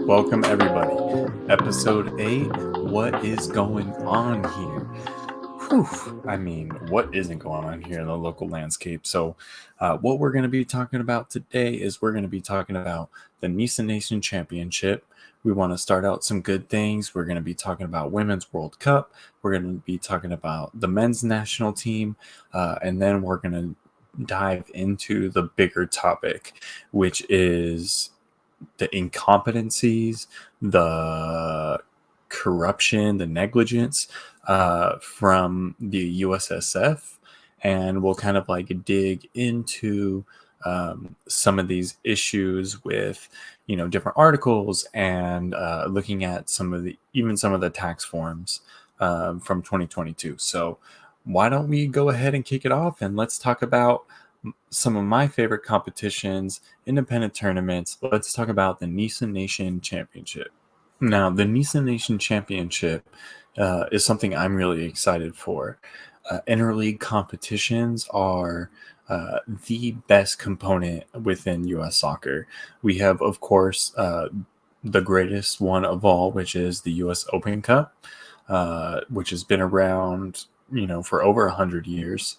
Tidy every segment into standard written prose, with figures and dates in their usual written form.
Welcome, everybody. Episode 8. What is going on here? What isn't going on here in the local landscape? What we're going to be talking about today is we're going to be talking about the NISA Nation Championship. We want to start out some good things. We're going to be talking about Women's World Cup. We're going to be talking about the men's national team. And then we're going to dive into the bigger topic, which is the incompetencies, the corruption, the negligence from the USSF. And we'll kind of like dig into some of these issues with, different articles and looking at some of the tax forms from 2022. So why don't we go ahead and kick it off and let's talk about some of my favorite competitions, independent tournaments. Let's talk about the NISA Nation Championship. Now, the NISA Nation Championship is something I'm really excited for. Interleague competitions are the best component within U.S. soccer. We have, of course, the greatest one of all, which is the U.S. Open Cup, which has been around for over 100 years.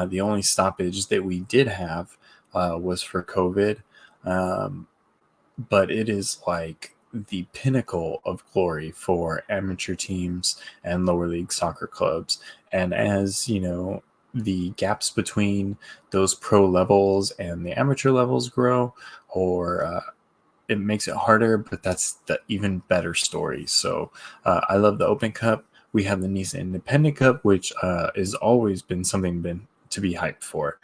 The only stoppage that we did have was for COVID. But it is like the pinnacle of glory for amateur teams and lower league soccer clubs. And as the gaps between those pro levels and the amateur levels grow, or it makes it harder, but that's the even better story. So I love the Open Cup. We have the NISA Independent Cup, which has always been something to be hyped for.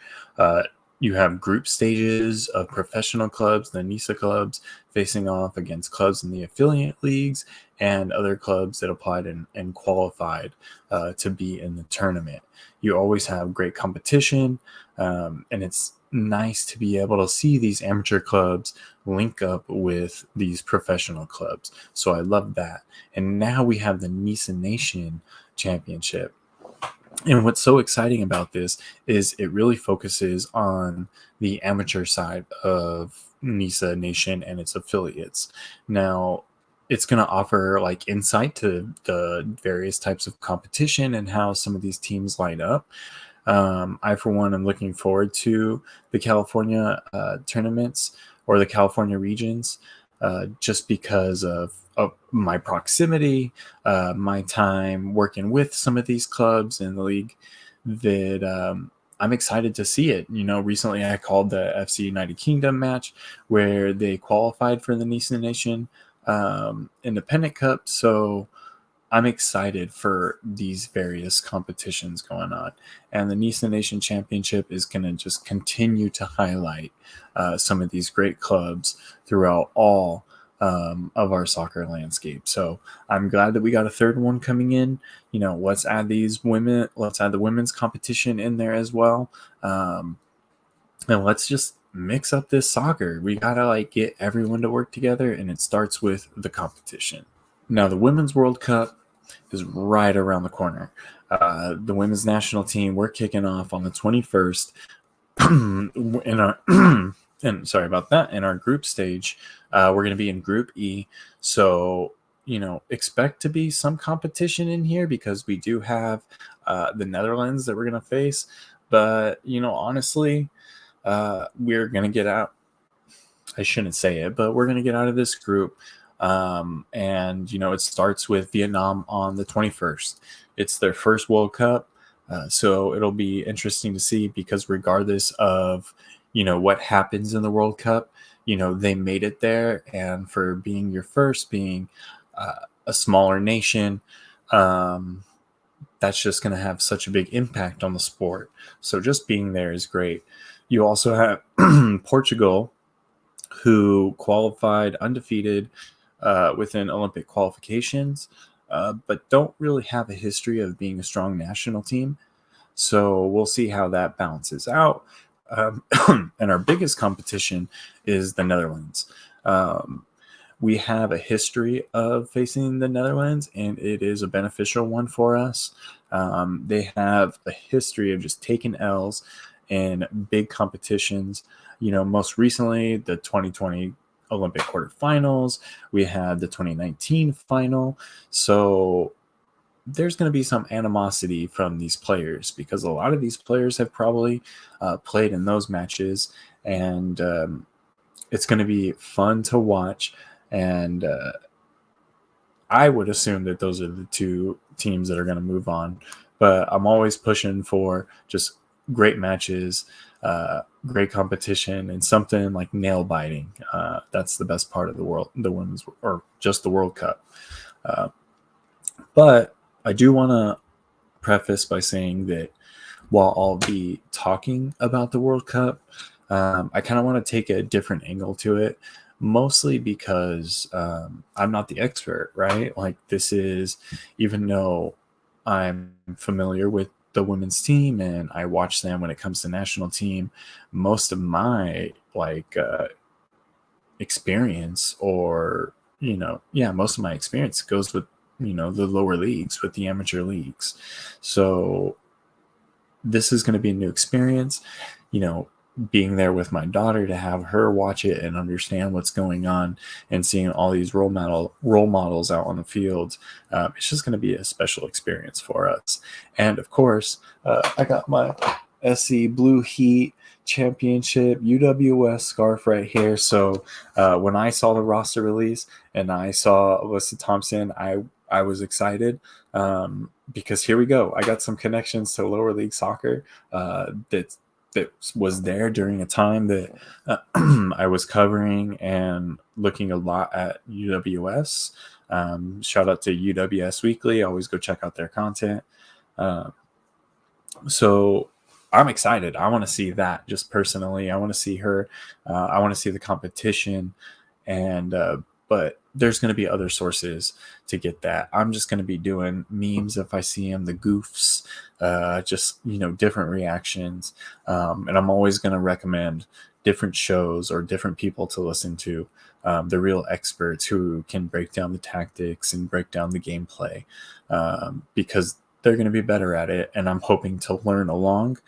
You have group stages of professional clubs, the NISA clubs, facing off against clubs in the affiliate leagues and other clubs that applied and qualified to be in the tournament. You always have great competition, and it's nice to be able to see these amateur clubs link up with these professional clubs. So I love that. And now we have the NISA Nation Championship. And what's so exciting about this is it really focuses on the amateur side of NISA Nation and its affiliates. Now, it's going to offer like insight to the various types of competition and how some of these teams line up. I, for one, am looking forward to the California tournaments or the California regions just because of my proximity, my time working with some of these clubs in the league, that I'm excited to see it. Recently I called the FC United Kingdom match where they qualified for the NISA Nation Independent Cup. So I'm excited for these various competitions going on. And the NISA Nation Championship is going to just continue to highlight some of these great clubs throughout all of our soccer landscape. So I'm glad that we got a third one coming in. Let's add the women's competition in there as well. And let's just mix up this soccer. We got to get everyone to work together, and it starts with the competition. Now, the Women's World Cup is right around the corner. The women's national team, we're kicking off on the 21st in our and sorry about that, in our group stage. We're going to be in Group E. So, expect to be some competition in here because we do have the Netherlands that we're going to face. But, honestly, we're going to get out. I shouldn't say it, but we're going to get out of this group. And it starts with Vietnam on the 21st. It's their first World Cup. So it'll be interesting to see because regardless of, what happens in the World Cup, they made it there. And for being your first, being a smaller nation, that's just going to have such a big impact on the sport. So just being there is great. You also have Portugal, who qualified undefeated within Olympic qualifications, but don't really have a history of being a strong national team. So we'll see how that balances out. And our biggest competition is the Netherlands. We have a history of facing the Netherlands, and it is a beneficial one for us. They have a history of just taking L's in big competitions. Most recently, the 2020 Olympic quarterfinals. We had the 2019 final. So there's going to be some animosity from these players because a lot of these players have probably played in those matches, and it's going to be fun to watch. And I would assume that those are the two teams that are going to move on, but I'm always pushing for just great matches, great competition, and something like nail biting. That's the best part of the women's, or just the World Cup. But I do want to preface by saying that while I'll be talking about the World Cup, I kind of want to take a different angle to it, mostly because I'm not the expert, right? Like, this is, even though I'm familiar with the women's team and I watch them when it comes to national team, most of my experience, or most of my experience goes with the lower leagues, with the amateur leagues. So this is going to be a new experience, being there with my daughter, to have her watch it and understand what's going on, and seeing all these role models out on the field. It's just going to be a special experience for us. And of course, I got my SC Blue Heat Championship UWS scarf right here. So when I saw the roster release and I saw Alyssa Thompson, I was excited, because here we go. I got some connections to lower league soccer that was there during a time that I was covering and looking a lot at UWS. Shout out to UWS Weekly. Always go check out their content. So I'm excited. I want to see that, just personally. I want to see her. I want to see the competition. And but there's going to be other sources to get that. I'm just going to be doing memes if I see them, the goofs, just different reactions. And I'm always going to recommend different shows or different people to listen to, the real experts who can break down the tactics and break down the gameplay, because they're going to be better at it. And I'm hoping to learn along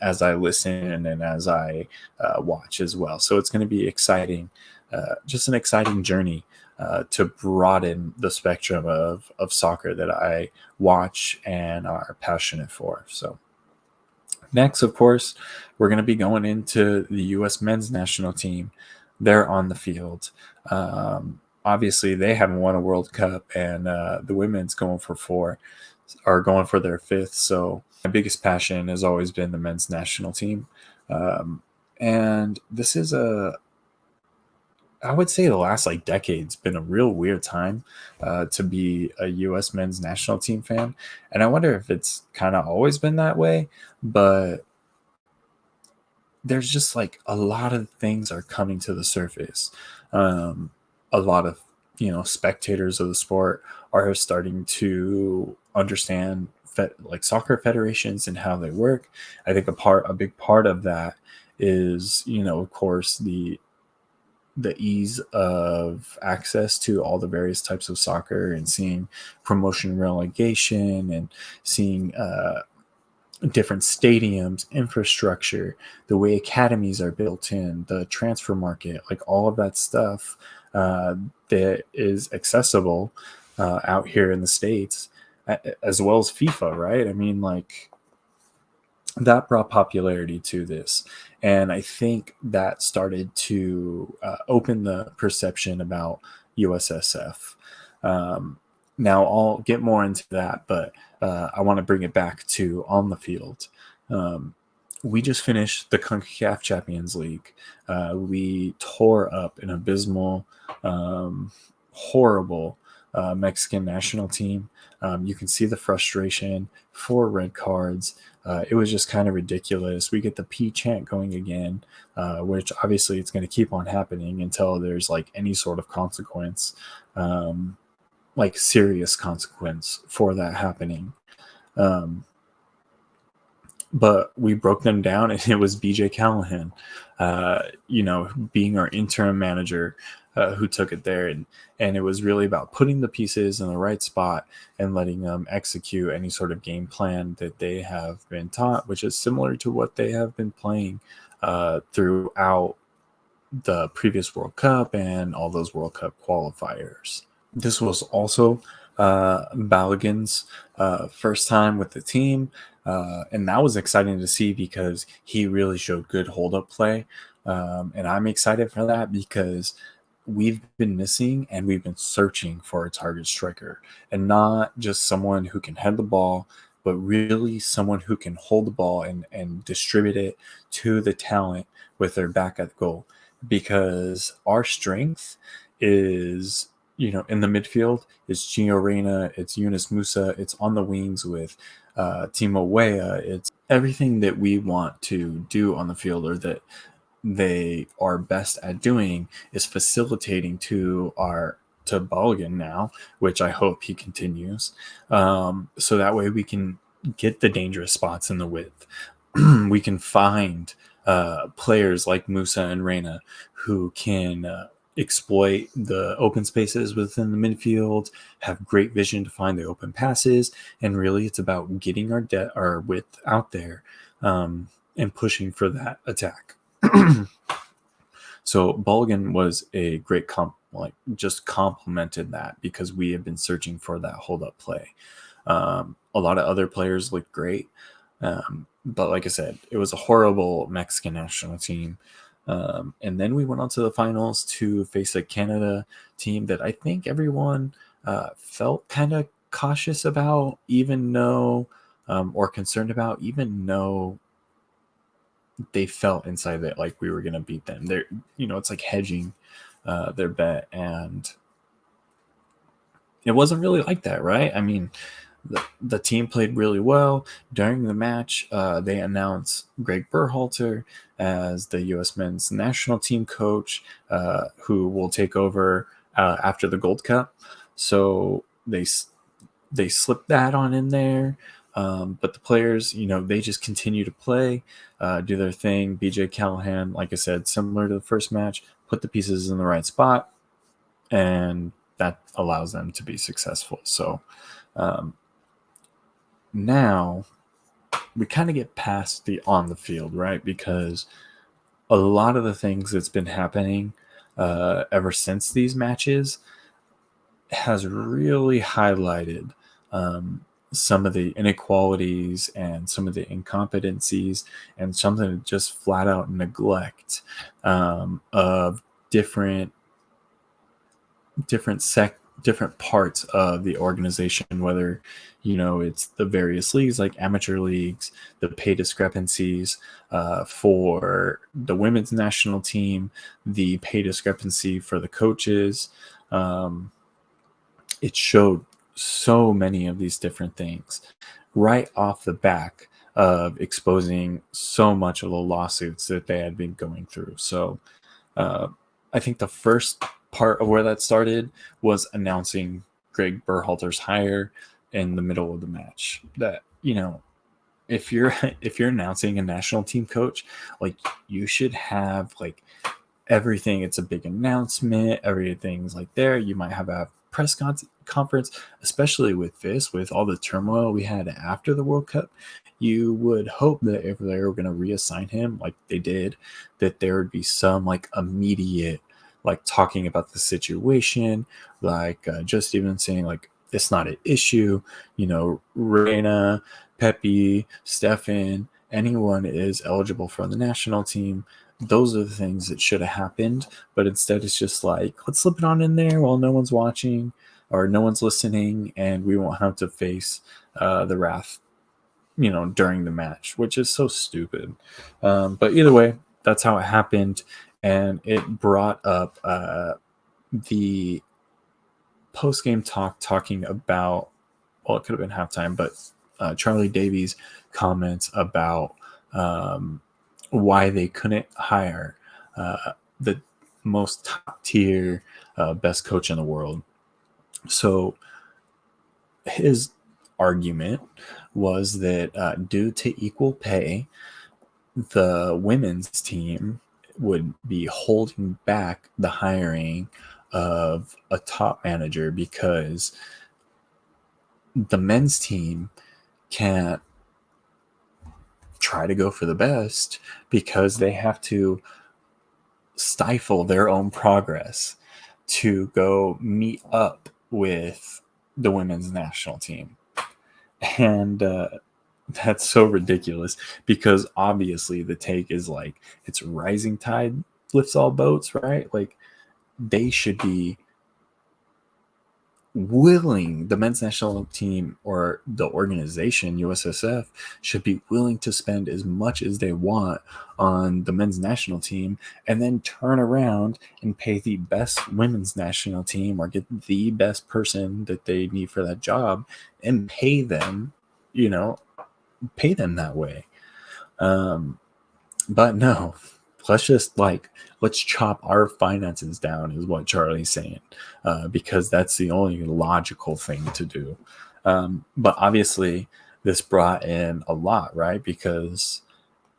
as I listen and as I watch as well. So it's going to be exciting. Just an exciting journey to broaden the spectrum of soccer that I watch and are passionate for. So next, of course, we're going to be going into the U.S. men's national team. They're on the field. Obviously, they haven't won a World Cup, and the women's going for their fifth. So my biggest passion has always been the men's national team. And this is I would say the last decade's been a real weird time to be a U.S. men's national team fan. And I wonder if it's kind of always been that way, but there's just a lot of things are coming to the surface. A lot of, spectators of the sport are starting to understand soccer federations and how they work. I think a big part of that is, of course, the ease of access to all the various types of soccer, and seeing promotion relegation, and seeing different stadiums, infrastructure, the way academies are built in, the transfer market, all of that stuff that is accessible out here in the States, as well as FIFA, right? I mean, that brought popularity to this. And I think that started to open the perception about USSF. Now I'll get more into that, but I want to bring it back to on the field. We just finished the CONCACAF Champions League. We tore up an abysmal, horrible Mexican national team. You can see the frustration, 4 red cards. It was just kind of ridiculous. We get the P chant going again, which obviously it's going to keep on happening until there's any sort of consequence, serious consequence for that happening. But we broke them down, and it was BJ Callahan, being our interim manager, who took it there. And it was really about putting the pieces in the right spot and letting them execute any sort of game plan that they have been taught, which is similar to what they have been playing throughout the previous World Cup and all those World Cup qualifiers. This was also Balogun's first time with the team, and that was exciting to see because he really showed good hold-up play, and I'm excited for that because we've been missing and we've been searching for a target striker, and not just someone who can head the ball, but really someone who can hold the ball and distribute it to the talent with their back at the goal. Because our strength is, in the midfield, it's Gio Reyna, it's Yunus Musa, it's on the wings with Timo Weah. It's everything that we want to do on the field, or that they are best at doing, is facilitating to Balogun now, which I hope he continues. So that way we can get the dangerous spots in the width. We can find players like Musa and Reyna who can exploit the open spaces within the midfield, have great vision to find the open passes, and really it's about getting our width out there, and pushing for that attack. So Balogun was a great just complemented that because we have been searching for that hold up play. A lot of other players looked great, but like I said, it was a horrible Mexican national team. And then we went on to the finals to face a Canada team that I think everyone felt kind of cautious about, even though, or concerned about, even though they felt inside that like we were going to beat them. It's like hedging their bet, and it wasn't really like that, right? I mean, the team played really well. During the match, they announced Greg Berhalter as the U.S. men's national team coach, who will take over after the Gold Cup. So they slipped that on in there. But the players, they just continue to play, do their thing. BJ Callahan, like I said, similar to the first match, put the pieces in the right spot, and that allows them to be successful. So now we kind of get past the on the field, right? Because a lot of the things that's been happening ever since these matches has really highlighted some of the inequalities and some of the incompetencies and something to just flat out neglect of different parts of the organization, whether it's the various leagues like amateur leagues, the pay discrepancies for the women's national team, the pay discrepancy for the coaches. It showed so many of these different things right off the back of exposing so much of the lawsuits that they had been going through. So I think the first part of where that started was announcing Greg Berhalter's hire in the middle of the match. That, if you're announcing a national team coach, like, you should have like everything. It's a big announcement. Everything's like there. You might have a press conference, especially with all the turmoil we had after the World Cup. You would hope that if they were going to reassign him, like they did, that there would be some like immediate, like, talking about the situation, like just even saying like it's not an issue. Reina, Pepe, Stefan, anyone is eligible for the national team. Those are the things that should have happened, but instead it's just like, let's slip it on in there while no one's watching or no one's listening, and we won't have to face the wrath, during the match, which is so stupid. But either way, that's how it happened, and it brought up the post-game talking about, well, it could have been halftime, but Charlie Davies' comments about why they couldn't hire the most top-tier, best coach in the world. So his argument was that due to equal pay, the women's team would be holding back the hiring of a top manager because the men's team can't try to go for the best because they have to stifle their own progress to go meet up with the women's national team. And that's so ridiculous, because obviously the take is like, it's rising tide lifts all boats, right? Like, they should be willing, the men's national team or the organization USSF should be willing to spend as much as they want on the men's national team, and then turn around and pay the best women's national team, or get the best person that they need for that job, and pay them, pay them that way. But no, let's chop our finances down, is what Charlie's saying, because that's the only logical thing to do. But obviously, this brought in a lot, right? Because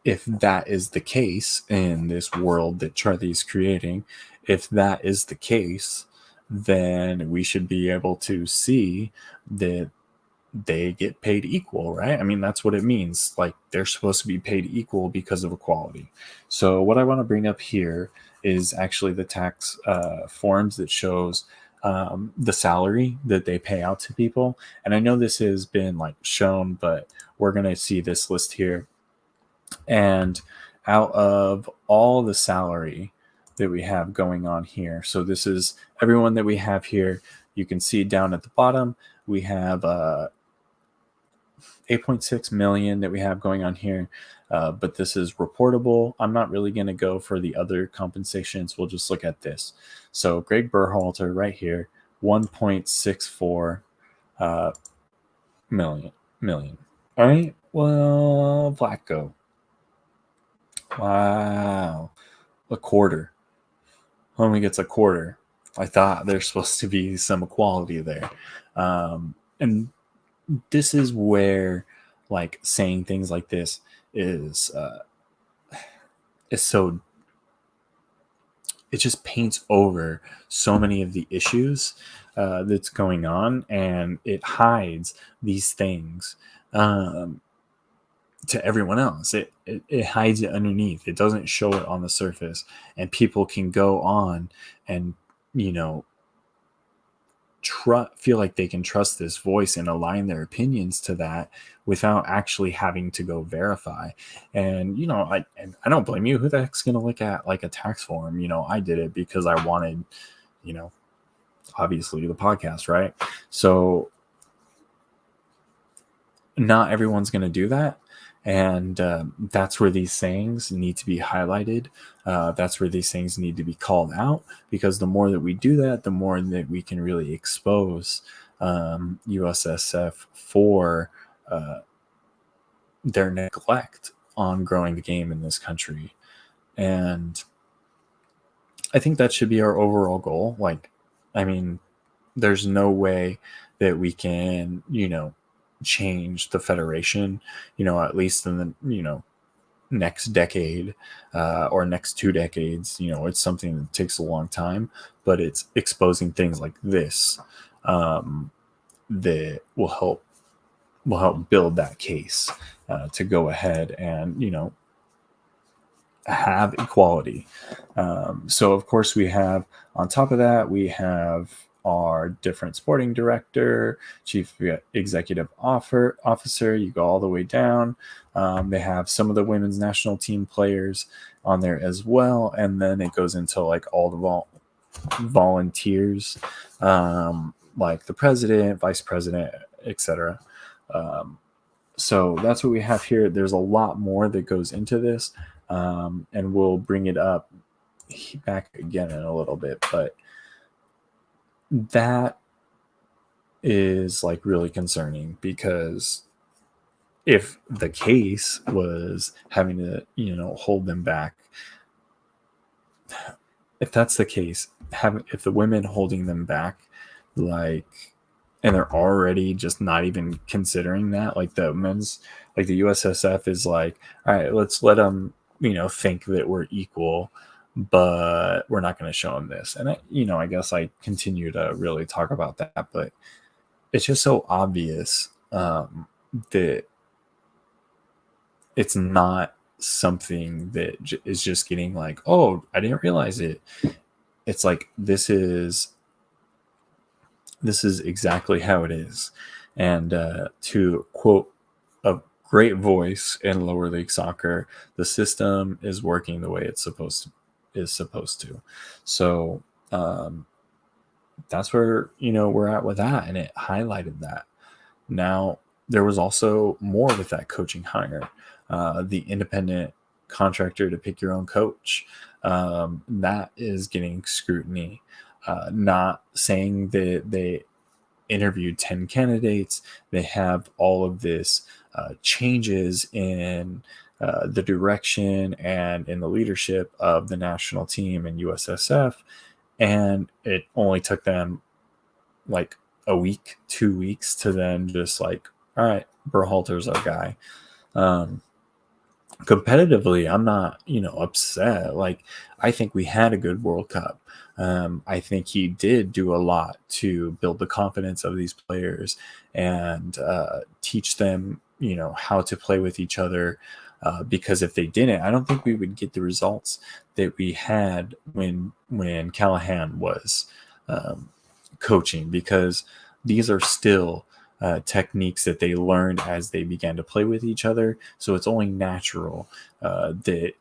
if that is the case in this world that Charlie's creating, if that is the case, then we should be able to see that they get paid equal, right? I mean, that's what it means. Like, they're supposed to be paid equal because of equality. So what I want to bring up here is actually the tax forms that shows the salary that they pay out to people. And I know this has been like shown, but we're going to see this list here. And out of all the salary that we have going on here, so this is everyone that we have here. You can see down at the bottom, we have 8.6 million that we have going on here, but this is reportable. I'm not really going to go for the other compensations. We'll just look at this. So Greg Berhalter right here, 1.64 million. All right. Well, Vlatko. Wow. A quarter. Only gets a quarter. I thought there's supposed to be some equality there. And this is where, like, saying things like this is so, it just paints over so many of the issues that's going on, and it hides these things to everyone else. It hides it underneath. It doesn't show it on the surface, and people can go on and, feel like they can trust this voice and align their opinions to that without actually having to go verify. And I don't blame you. Who the heck's gonna look at like a tax form? I did it because I wanted, obviously, the podcast, right? So not everyone's gonna do that. And that's where these things need to be highlighted. That's where these things need to be called out, because the more that we do that, the more that we can really expose USSF for their neglect on growing the game in this country. And I think that should be our overall goal. Like, I mean, there's no way that we can, change the federation, at least in the, next decade or next 2 decades. It's something that takes a long time, but it's exposing things like this that will help build that case to go ahead and, have equality. So of course we have, on top of that, we have our different sporting director, chief executive officer. You go all the way down. They have some of the women's national team players on there as well. And then it goes into like all the volunteers, like the president, vice president, etc. So that's what we have here. There's a lot more that goes into this. And we'll bring it up back again in a little bit, but that is like really concerning, because if the case was having to, hold them back, if that's the case, if the women holding them back, like, and they're already just not even considering that, like the USSF is like, all right, let's let them, think that we're equal, but we're not going to show them this. And I guess I continue to really talk about that, but it's just so obvious that it's not something that is just getting like, oh, I didn't realize it. It's like this is exactly how it is. And to quote a great voice in lower league soccer, the system is working the way it's supposed to. So that's where we're at with that, and it highlighted that. Now there was also more with that coaching hire, the independent contractor to pick your own coach. That is getting scrutiny. Not saying that they interviewed 10 candidates. They have all of this changes in the direction and in the leadership of the national team and USSF. And it only took them like a week, 2 weeks to then just like, all right, Berhalter's our guy. Competitively, I'm not, upset. Like, I think we had a good World Cup. I think he did do a lot to build the confidence of these players and teach them, how to play with each other. Because if they didn't, I don't think we would get the results that we had when Callahan was coaching, because these are still techniques that they learned as they began to play with each other. So it's only natural that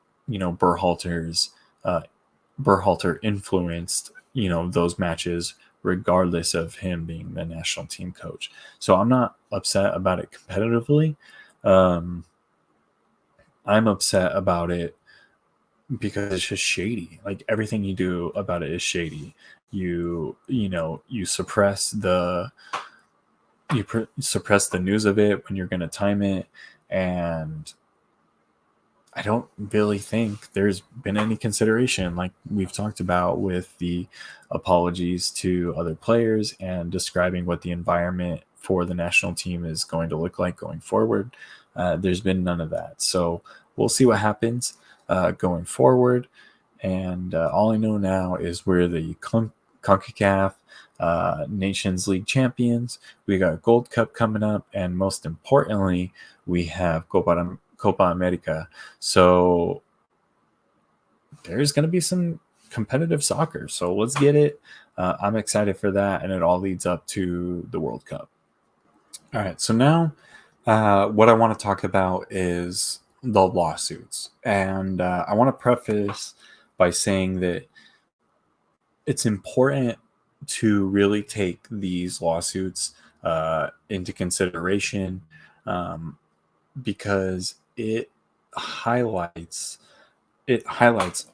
Berhalter influenced those matches regardless of him being the national team coach. So I'm not upset about it competitively. I'm upset about it because it's just shady. Like, everything you do about it is shady. You suppress the suppress the news of it when you're going to time it, and I don't really think there's been any consideration, like we've talked about, with the apologies to other players and describing what the environment for the national team is going to look like going forward. There's been none of that. So we'll see what happens going forward. And all I know now is we're the CONCACAF Nations League champions. We got Gold Cup coming up, and most importantly, we have Copa America. So there's going to be some competitive soccer. So let's get it. I'm excited for that, and it all leads up to the World Cup. All right, so now what I want to talk about is the lawsuits. And I want to preface by saying that it's important to really take these lawsuits into consideration, because it highlights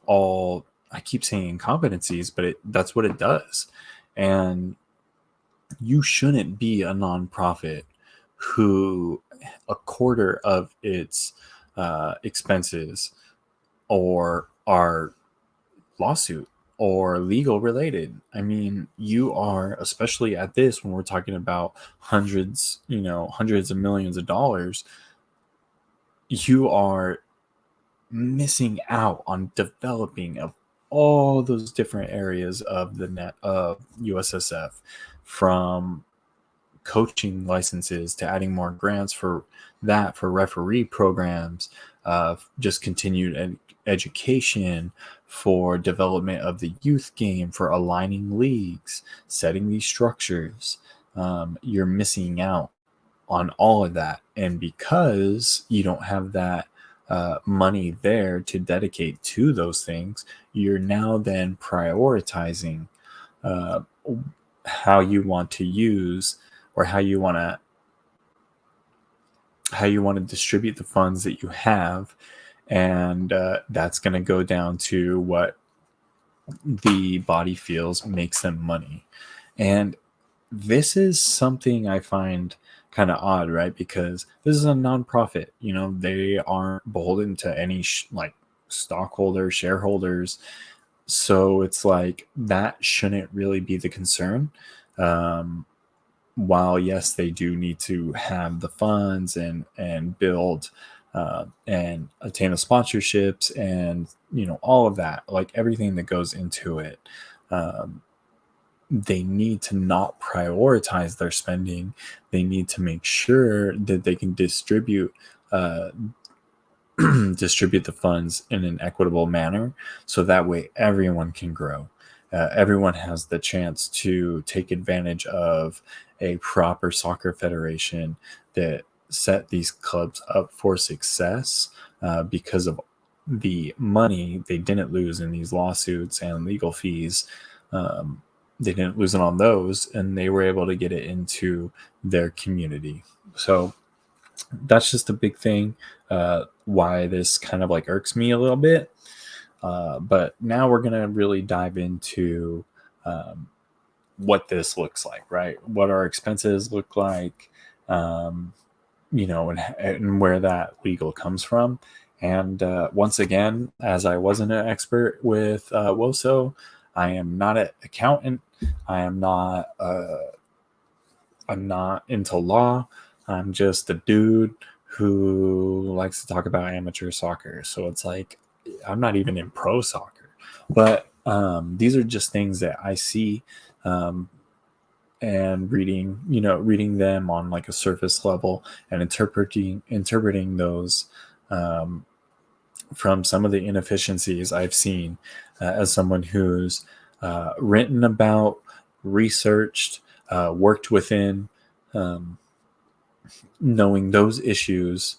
all, I keep saying incompetencies, but that's what it does. And you shouldn't be a nonprofit who a quarter of its expenses or are lawsuit or legal related. I mean, you are, especially at this, when we're talking about hundreds of millions of dollars, you are missing out on developing of all those different areas of the net of USSF, from coaching licenses to adding more grants for referee programs, just continued education, for development of the youth game, for aligning leagues, setting these structures. You're missing out on all of that. And because you don't have that money there to dedicate to those things, you're now then prioritizing how you want to use, or how you want to distribute the funds that you have. And that's going to go down to what the body feels makes them money. And this is something I find kind of odd, right? Because this is a nonprofit. They aren't beholden to any stockholders, shareholders. So it's like that shouldn't really be the concern. While yes, they do need to have the funds and build and attain the sponsorships and all of that, like everything that goes into it. They need to not prioritize their spending. They need to make sure that they can distribute distribute the funds in an equitable manner, so that way everyone can grow. Everyone has the chance to take advantage of a proper soccer federation that set these clubs up for success because of the money they didn't lose in these lawsuits and legal fees. They didn't lose it on those, and they were able to get it into their community. So that's just a big thing why this kind of like irks me a little bit. But now we're going to really dive into um, what this looks like, right? What our expenses look like, um, and where that legal comes from. And once again, as I wasn't an expert with WOSO, I am not an accountant. I am not. I'm not into law. I'm just a dude who likes to talk about amateur soccer. So it's like I'm not even in pro soccer, but these are just things that I see um, and reading them on like a surface level and interpreting those um, from some of the inefficiencies I've seen as someone who's written about, researched, worked within, um, knowing those issues,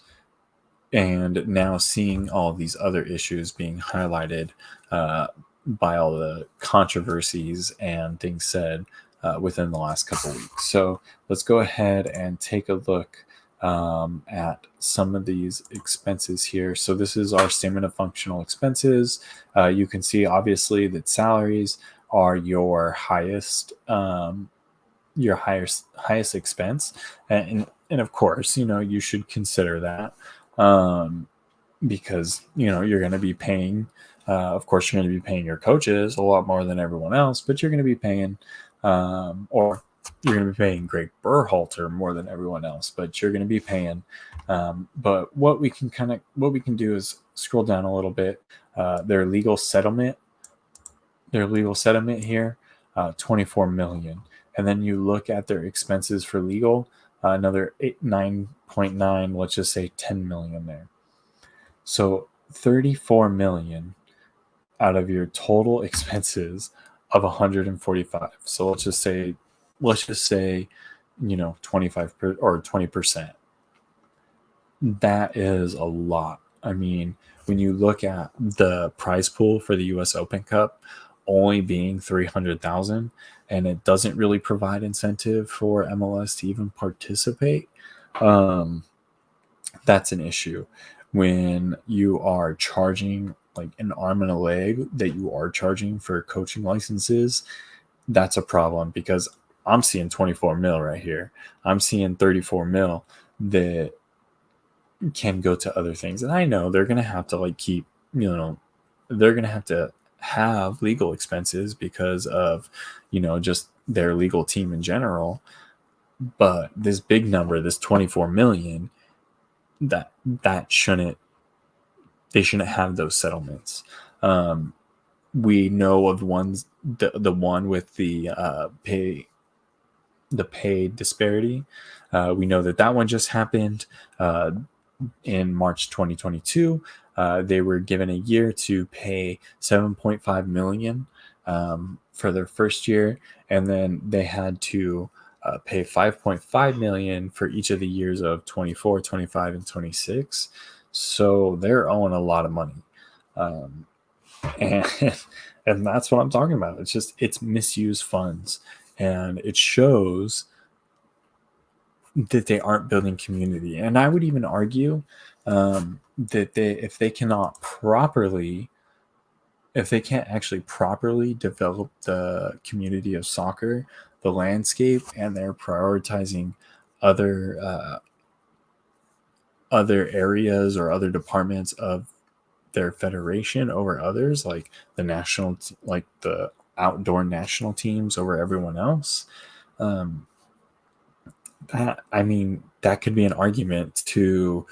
and now seeing all these other issues being highlighted by all the controversies and things said within the last couple weeks. So let's go ahead and take a look at some of these expenses here. So this is our statement of functional expenses. You can see obviously that salaries are your highest expense, and of course you should consider that because you're going to be paying of course you're going to be paying your coaches a lot more than everyone else, but you're going to be paying or you're going to be paying Greg Berhalter more than everyone else, but you're going to be paying but what we can do is scroll down a little bit. Their legal settlement here, 24 million. And then you look at their expenses for legal, another 9.9, let's just say 10 million there. So 34 million out of your total expenses of 145. So let's just say 25 or 20%. That is a lot. I mean, when you look at the prize pool for the US Open Cup only being 300,000, and it doesn't really provide incentive for MLS to even participate, that's an issue. When you are charging like an arm and a leg that you are charging for coaching licenses, that's a problem, because I'm seeing 24 mil right here. I'm seeing 34 mil that can go to other things. And I know they're going to have to they're going to have legal expenses because of, just their legal team in general. But this big number, this 24 million, they shouldn't have those settlements. We know of the one with the pay disparity. We know that one just happened in March 2022. They were given a year to pay 7.5 million for their first year, and then they had to pay 5.5 million for each of the years of 24, 25, and 26. So they're owing a lot of money, and and that's what I'm talking about. It's misused funds, and it shows that they aren't building community. And I would even argue that if they can't actually properly develop the community of soccer, the landscape, and they're prioritizing other areas or other departments of their federation over others, like like the outdoor national teams over everyone else. That could be an argument to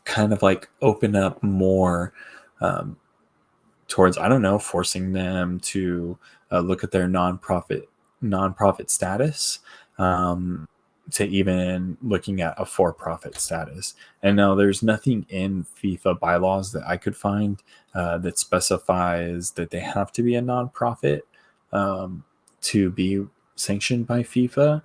kind of like open up more towards, I don't know, forcing them to look at their nonprofit status. to even looking at a for-profit status. And now there's nothing in FIFA bylaws that I could find that specifies that they have to be a nonprofit to be sanctioned by FIFA.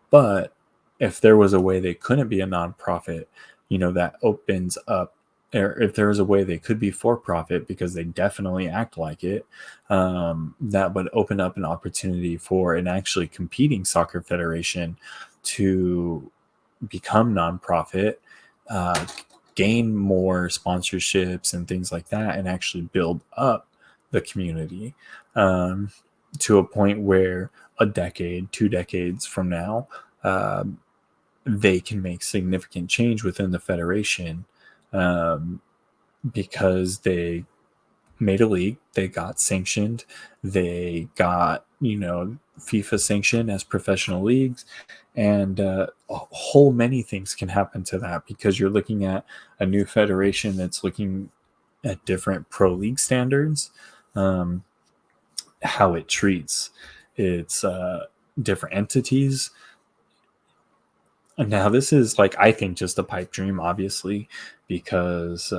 But if there was a way they couldn't be a nonprofit, that opens up, or if there was a way they could be for profit because they definitely act like it, that would open up an opportunity for an actually competing soccer federation to become nonprofit, uh, gain more sponsorships and things like that, and actually build up the community to a point where a decade, 2 decades from now, uh, they can make significant change within the federation um, because they made a league, they got sanctioned, they got FIFA sanctioned as professional leagues, and a whole many things can happen to that because you're looking at a new federation that's looking at different pro league standards, um, how it treats its different entities. Now, this is like, I think, just a pipe dream, obviously, because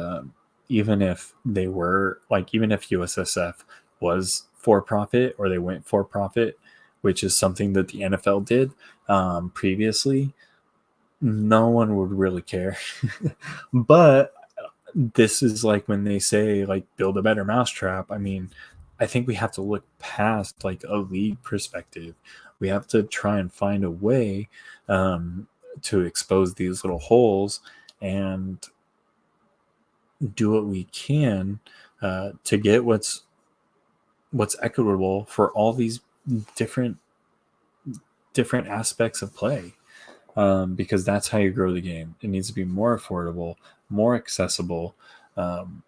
even if they were like, even if USSF was for profit or they went for profit, which is something that the NFL did previously, no one would really care. But this is like when they say, like, build a better mousetrap. I mean, I think we have to look past like a league perspective. We have to try and find a way to expose these little holes and do what we can to get what's equitable for all these different different aspects of play. Because that's how you grow the game. It needs to be more affordable, more accessible, um,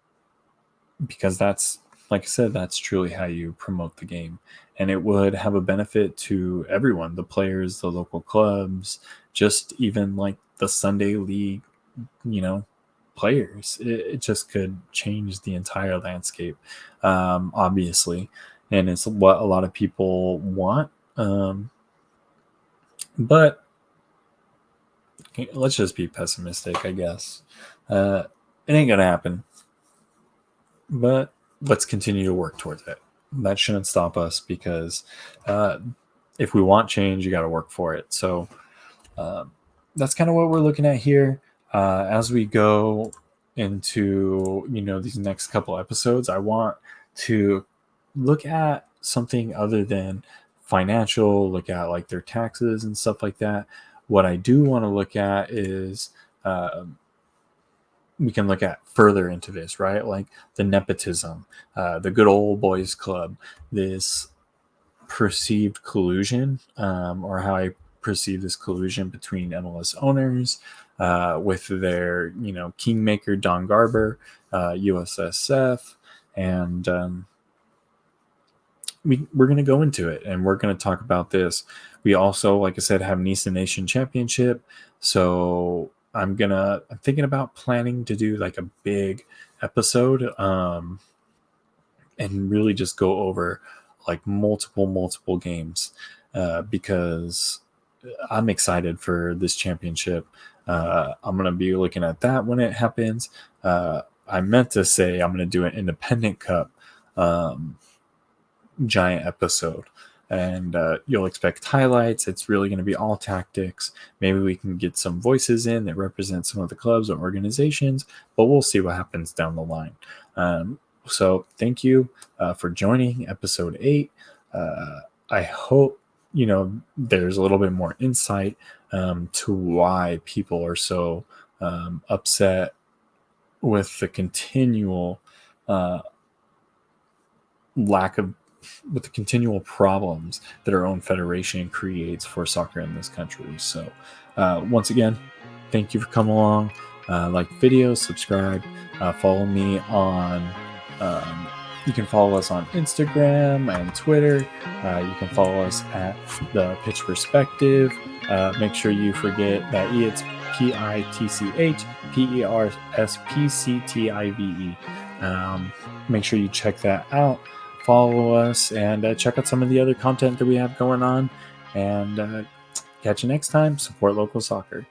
because that's, like I said, that's truly how you promote the game. And it would have a benefit to everyone, the players, the local clubs, just even like the Sunday league, you know, players. It just could change the entire landscape, obviously. And it's what a lot of people want. But let's just be pessimistic, I guess. It ain't going to happen. But let's continue to work towards it. That shouldn't stop us because if we want change, you got to work for it. So that's kind of what we're looking at here. As we go into these next couple episodes, I want to look at something other than financial, look at like their taxes and stuff like that. What I do want to look at is we can look at further into this, right? Like the nepotism, the good old boys club, this perceived collusion, or how I perceive this collusion between MLS owners with their, kingmaker Don Garber, USSF, and we're going to go into it and we're going to talk about this. We also, like I said, have NISA Nation Championship. So I'm thinking about planning to do like a big episode and really just go over like multiple games because I'm excited for this championship. I'm going to be looking at that when it happens. I meant to say I'm going to do an independent cup giant episode, and you'll expect highlights. It's really going to be all tactics. Maybe we can get some voices in that represent some of the clubs or organizations, but we'll see what happens down the line. So thank you for joining episode 8. I hope there's a little bit more insight to why people are so upset with the continual with the continual problems that our own federation creates for soccer in this country. So once again, thank you for coming along. Like videos, subscribe, follow me on you can follow us on Instagram and Twitter. You can follow us at the Pitch Perspective. Make sure you forget that it's PITCHPERSPCTIVE. Make sure you check that out. Follow us and check out some of the other content that we have going on. And Catch you next time. Support local soccer.